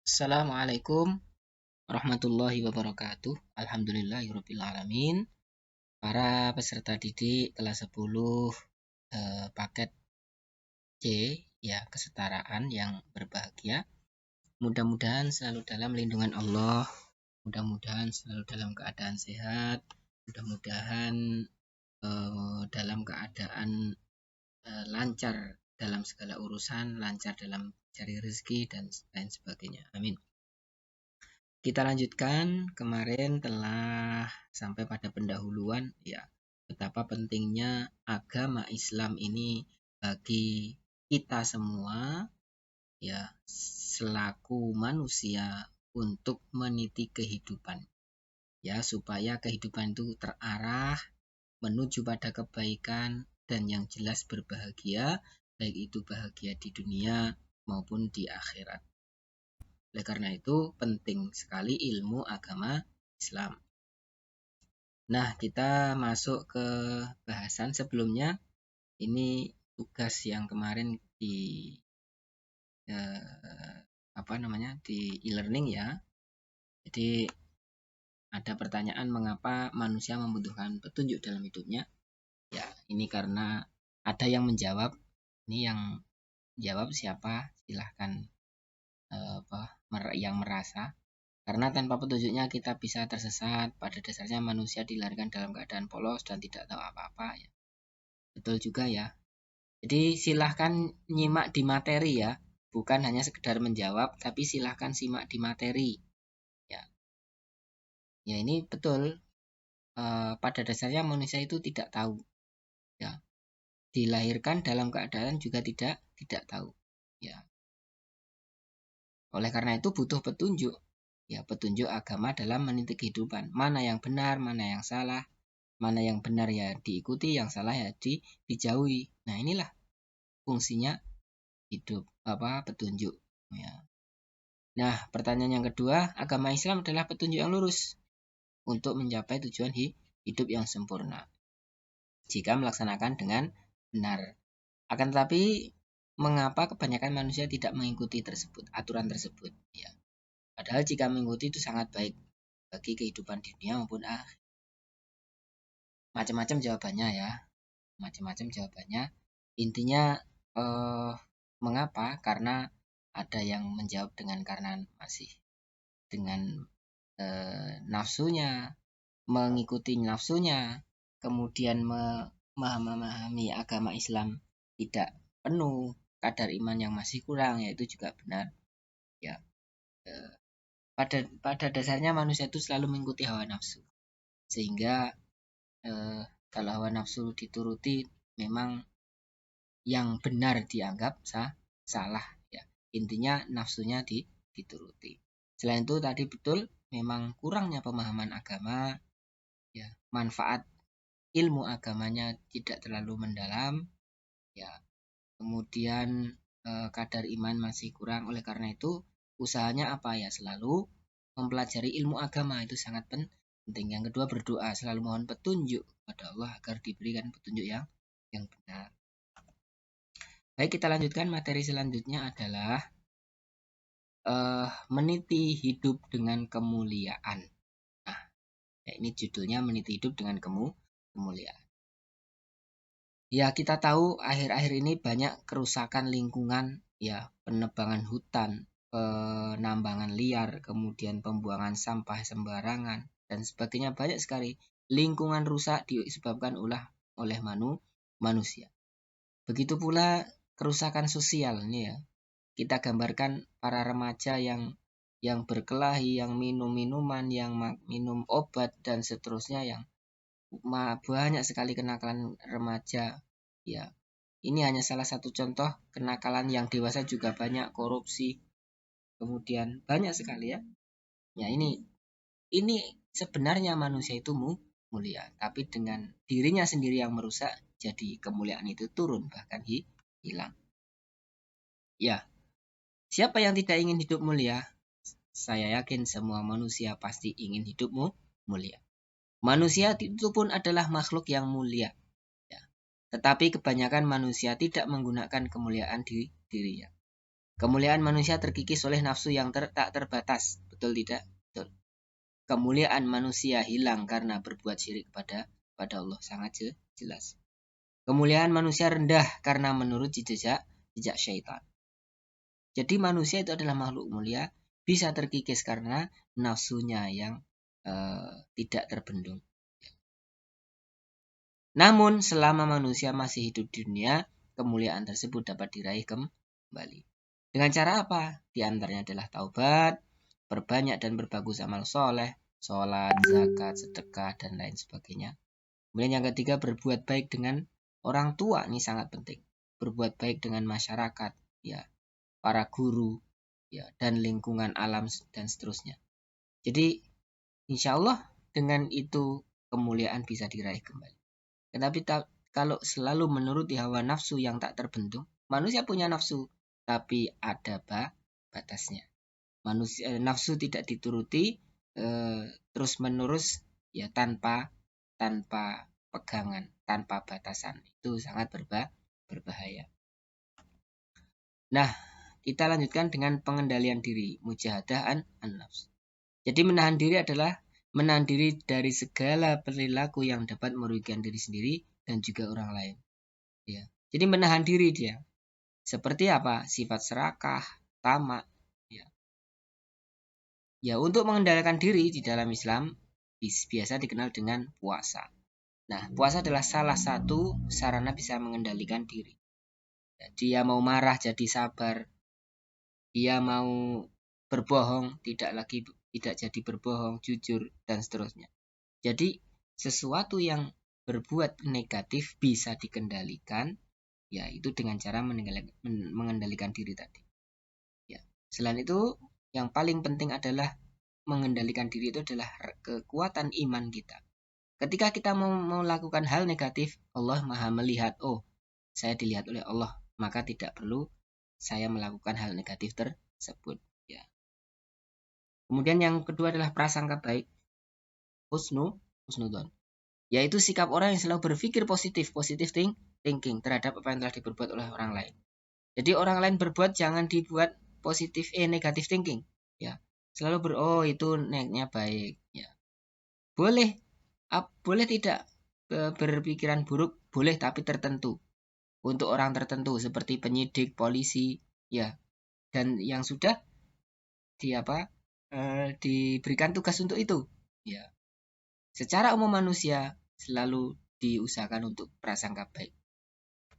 Assalamualaikum warahmatullahi wabarakatuh. Alhamdulillahirabbil alamin. Para peserta didik kelas 10 paket C ya, kesetaraan yang berbahagia. Mudah-mudahan selalu dalam lindungan Allah, mudah-mudahan selalu dalam keadaan sehat, mudah-mudahan dalam keadaan lancar dalam segala urusan, lancar dalam cari rezeki dan lain sebagainya. Amin. Kita lanjutkan, kemarin telah sampai pada pendahuluan ya, betapa pentingnya agama Islam ini bagi kita semua ya, selaku manusia untuk meniti kehidupan ya, supaya kehidupan itu terarah menuju pada kebaikan dan yang jelas berbahagia, baik itu bahagia di dunia maupun di akhirat. Oleh karena itu penting sekali ilmu agama Islam. Nah, kita masuk ke bahasan sebelumnya. Ini tugas yang kemarin di di e-learning ya. Jadi ada pertanyaan mengapa manusia membutuhkan petunjuk dalam hidupnya. Ya, ini karena ada yang menjawab. Ini yang jawab siapa? Silahkan yang merasa. Karena tanpa petunjuknya kita bisa tersesat. Pada dasarnya manusia dilahirkan dalam keadaan polos dan tidak tahu apa-apa ya. Betul juga ya. Jadi silahkan nyimak di materi ya. Bukan hanya sekedar menjawab, tapi silahkan simak di materi. Ya, ya ini betul. Pada dasarnya manusia itu tidak tahu. Ya, dilahirkan dalam keadaan juga tidak tahu. Ya. Oleh karena itu butuh petunjuk. Ya, petunjuk agama dalam meniti kehidupan. Mana yang benar, mana yang salah. Mana yang benar ya diikuti, yang salah ya dijauhi. Nah, inilah fungsinya hidup petunjuk ya. Nah, pertanyaan yang kedua, agama Islam adalah petunjuk yang lurus untuk mencapai tujuan hidup yang sempurna jika melaksanakan dengan benar. Akan tetapi mengapa kebanyakan manusia tidak mengikuti aturan tersebut ya. Padahal jika mengikuti itu sangat baik bagi kehidupan dunia maupun akhirat. Macam-macam jawabannya ya. Macam-macam jawabannya. Intinya mengapa? Karena ada yang menjawab karena masih dengan nafsunya, mengikuti nafsunya, kemudian memahami agama Islam tidak penuh, kadar iman yang masih kurang, yaitu juga benar. Ya, pada dasarnya manusia itu selalu mengikuti hawa nafsu, sehingga kalau hawa nafsu dituruti memang yang benar dianggap salah ya. Intinya nafsunya dituruti. Selain itu tadi betul memang kurangnya pemahaman agama ya, manfaat ilmu agamanya tidak terlalu mendalam ya. Kemudian kadar iman masih kurang. Oleh karena itu usahanya apa ya, selalu mempelajari ilmu agama itu sangat penting. Yang kedua berdoa, selalu mohon petunjuk kepada Allah agar diberikan petunjuk yang benar. Baik, kita lanjutkan. Materi selanjutnya adalah meniti hidup dengan kemuliaan. Nah, ya ini judulnya meniti hidup dengan kemuliaan. Ya, kita tahu akhir-akhir ini banyak kerusakan lingkungan, ya, penebangan hutan, penambangan liar, kemudian pembuangan sampah sembarangan, dan sebagainya. Banyak sekali lingkungan rusak disebabkan oleh manusia. Begitu pula kerusakan sosial ini ya. Kita gambarkan para remaja yang berkelahi, yang minum minuman, yang minum obat dan seterusnya, yang banyak sekali kenakalan remaja ya. Ini hanya salah satu contoh kenakalan yang dewasa juga banyak, korupsi, kemudian banyak sekali ya. Ya ini sebenarnya manusia itu mulia, tapi dengan dirinya sendiri yang merusak, jadi kemuliaan itu turun bahkan hilang. Ya, siapa yang tidak ingin hidup mulia? Saya yakin semua manusia pasti ingin hidupmu mulia. Manusia itu pun adalah makhluk yang mulia. Ya. Tetapi kebanyakan manusia tidak menggunakan kemuliaan dirinya. Kemuliaan manusia terkikis oleh nafsu yang tak terbatas. Betul tidak? Betul. Kemuliaan manusia hilang karena berbuat syirik pada Allah. Sangat jelas. Kemuliaan manusia rendah karena menurut jejak syaitan. Jadi manusia itu adalah makhluk mulia, bisa terkikis karena nafsunya yang tidak terbendung. Namun selama manusia masih hidup di dunia, kemuliaan tersebut dapat diraih kembali. Dengan cara apa? Di antaranya adalah taubat, perbanyak dan berbagus amal soleh, sholat, zakat, sedekah, dan lain sebagainya. Kemudian yang ketiga, berbuat baik dengan orang tua. Ini sangat penting. Berbuat baik dengan masyarakat, ya, para guru, ya, dan lingkungan alam dan seterusnya. Jadi insya Allah dengan itu kemuliaan bisa diraih kembali. Tetapi kalau selalu menuruti hawa nafsu yang tak terbendung, manusia punya nafsu, tapi ada batasnya. Nafsu tidak dituruti terus menerus, ya, tanpa pegangan, tanpa batasan. Itu sangat berbahaya. Nah, kita lanjutkan dengan pengendalian diri, mujahadah an-nafs. Jadi menahan diri adalah menahan diri dari segala perilaku yang dapat merugikan diri sendiri dan juga orang lain. Ya. Jadi menahan diri dia. Seperti apa? Sifat serakah, tamak. Ya. Ya, untuk mengendalikan diri di dalam Islam biasa dikenal dengan puasa. Nah, puasa adalah salah satu sarana bisa mengendalikan diri. Ya, dia mau marah jadi sabar. Dia mau berbohong tidak jadi berbohong, jujur, dan seterusnya. Jadi sesuatu yang berbuat negatif bisa dikendalikan, yaitu dengan cara mengendalikan diri tadi. Ya. Selain itu, yang paling penting adalah mengendalikan diri itu adalah kekuatan iman kita. Ketika kita mau melakukan hal negatif, Allah Maha melihat, oh, saya dilihat oleh Allah, maka tidak perlu saya melakukan hal negatif tersebut. Ya. Kemudian yang kedua adalah prasangka baik, husnudon, yaitu sikap orang yang selalu berpikir positive thinking terhadap apa yang telah diperbuat oleh orang lain. Jadi orang lain berbuat jangan dibuat negative thinking, ya. Selalu itu niatnya baik, ya. Boleh tidak berpikiran buruk, boleh, tapi tertentu. Untuk orang tertentu seperti penyidik, polisi, ya. Dan yang sudah diberikan tugas untuk itu, ya. Secara umum manusia selalu diusahakan untuk prasangka baik.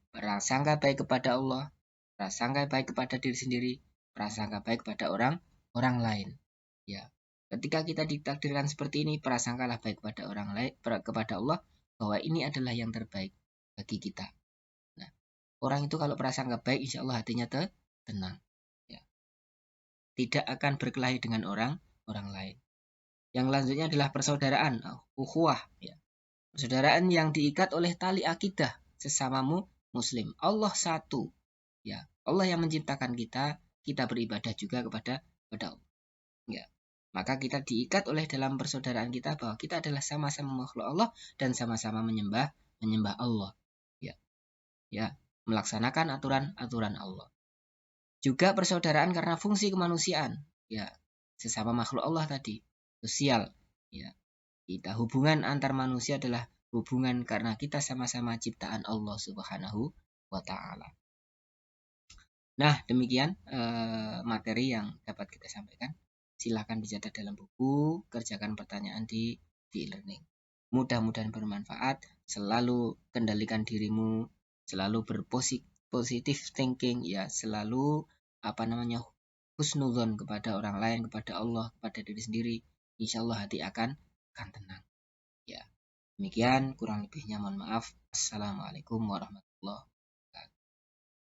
Prasangka baik kepada Allah, prasangka baik kepada diri sendiri, prasangka baik kepada orang lain. Ya. Ketika kita ditakdirkan seperti ini, prasangkalah baik kepada orang lain, kepada Allah, bahwa ini adalah yang terbaik bagi kita. Nah, orang itu kalau prasangka baik, insya Allah hatinya tenang. Ya. Tidak akan berkelahi dengan orang lain. Yang selanjutnya adalah persaudaraan, ukhuwah, ya. Persaudaraan yang diikat oleh tali akidah sesamamu muslim. Allah satu, ya. Allah yang menciptakan kita beribadah juga kepada Allah. Ya. Maka kita diikat oleh dalam persaudaraan kita bahwa kita adalah sama-sama makhluk Allah dan sama-sama menyembah Allah. Ya. Ya, melaksanakan aturan Allah. Juga persaudaraan karena fungsi kemanusiaan, ya. Sesama makhluk Allah tadi, sosial, ya. Kita hubungan antar manusia adalah hubungan karena kita sama-sama ciptaan Allah Subhanahu wa taala. Nah, demikian materi yang dapat kita sampaikan. Silahkan dicatat dalam buku, kerjakan pertanyaan di e-learning. Mudah-mudahan bermanfaat. Selalu kendalikan dirimu, selalu berpositif thinking, ya, selalu husnudzon kepada orang lain, kepada Allah, kepada diri sendiri. Insya Allah hati akan tenang. Ya, demikian, kurang lebihnya mohon maaf. Assalamualaikum warahmatullahi wabarakatuh.